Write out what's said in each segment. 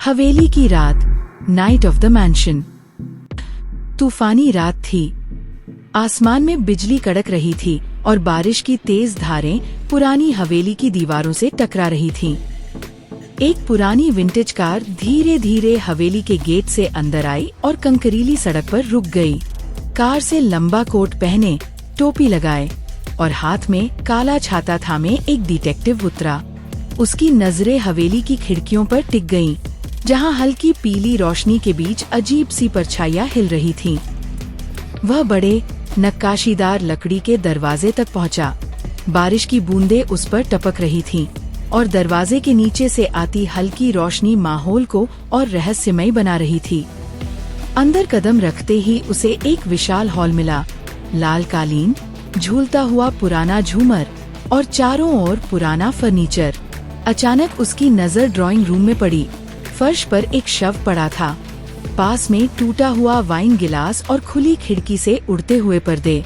हवेली की रात, night of the mention. तूफानी रात थी। आसमान में बिजली कड़क रही थी और बारिश की तेज धारें पुरानी हवेली की दीवारों से टकरा रही थीं। एक पुरानी विंटेज कार धीरे धीरे हवेली के गेट से अंदर आई और कंकरीली सड़क पर रुक गई। कार से लंबा कोट पहने, टोपी लगाए और हाथ में काला छाता थामे एक डिटेक्टिव उतरा। उसकी नजरें हवेली की खिड़कियों पर टिक गईं, जहां हल्की पीली रोशनी के बीच अजीब सी परछाइयां हिल रही थीं। वह बड़े नक्काशीदार लकड़ी के दरवाजे तक पहुंचा। बारिश की बूंदें उस पर टपक रही थीं और दरवाजे के नीचे से आती हल्की रोशनी माहौल को और रहस्यमय बना रही थी। अंदर कदम रखते ही उसे एक विशाल हॉल मिला। लाल कालीन, झूलता हुआ पुराना झूमर और चारों ओर पुराना फर्नीचर। अचानक उसकी नजर ड्राइंग रूम में पड़ी। फर्श पर एक शव पड़ा था। पास में टूटा हुआ वाइन गिलास और खुली खिड़की से उड़ते हुए पर्दे।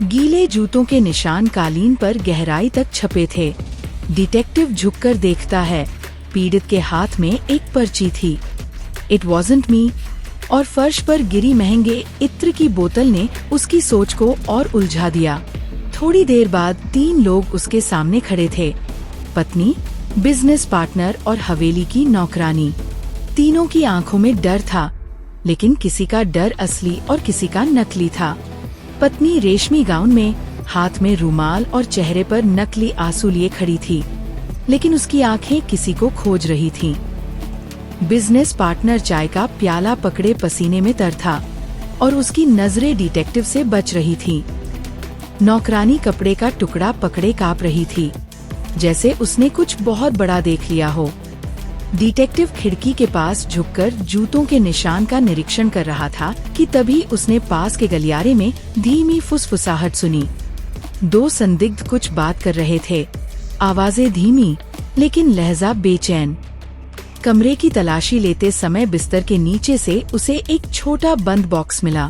गीले जूतों के निशान कालीन पर गहराई तक छपे थे। डिटेक्टिव झुककर देखता है। पीड़ित के हाथ में एक पर्ची थी। इट वॉज़न्ट मी। और फर्श पर गिरी महंगे इत्र की बोतल ने उसकी सोच को और उलझा दिया। थोड़ी देर बाद 3 लोग उसके सामने खड़े थे। पत्नी, बिजनेस पार्टनर और हवेली की नौकरानी। तीनों की आंखों में डर था, लेकिन किसी का डर असली और किसी का नकली था। पत्नी रेशमी गाउन में, हाथ में रुमाल और चेहरे पर नकली आंसू लिए खड़ी थी, लेकिन उसकी आंखें किसी को खोज रही थीं। बिजनेस पार्टनर चाय का प्याला पकड़े पसीने में तर था और उसकी नजरें डिटेक्टिव से बच रही थीं। नौकरानी कपड़े का टुकड़ा पकड़े कांप रही थी, जैसे उसने कुछ बहुत बड़ा देख लिया हो। डिटेक्टिव खिड़की के पास झुककर जूतों के निशान का निरीक्षण कर रहा था कि तभी उसने पास के गलियारे में धीमी फुसफुसाहट सुनी। 2 संदिग्ध कुछ बात कर रहे थे। आवाजें धीमी, लेकिन लहजा बेचैन। कमरे की तलाशी लेते समय बिस्तर के नीचे से उसे एक छोटा बंद बॉक्स मिला।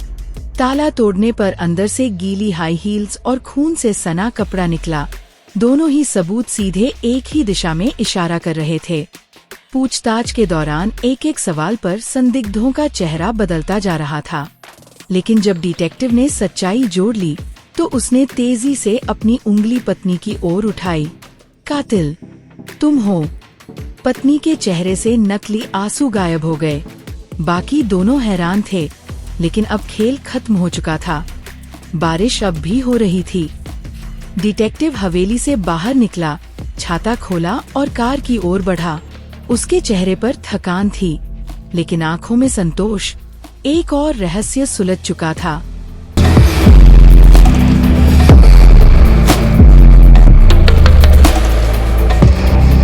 ताला तोड़ने पर अंदर से गीली हाई हील्स और खून से सना कपड़ा निकला। दोनों ही सबूत सीधे एक ही दिशा में इशारा कर रहे थे। पूछताछ के दौरान एक एक सवाल पर संदिग्धों का चेहरा बदलता जा रहा था, लेकिन जब डिटेक्टिव ने सच्चाई जोड़ ली तो उसने तेजी से अपनी उंगली पत्नी की ओर उठाई। कातिल तुम हो। पत्नी के चेहरे से नकली आंसू गायब हो गए। बाकी दोनों हैरान थे, लेकिन अब खेल खत्म हो चुका था। बारिश अब भी हो रही थी। डिटेक्टिव हवेली से बाहर निकला, छाता खोला और कार की ओर बढ़ा। उसके चेहरे पर थकान थी, लेकिन आंखों में संतोष। एक और रहस्य सुलझ चुका था।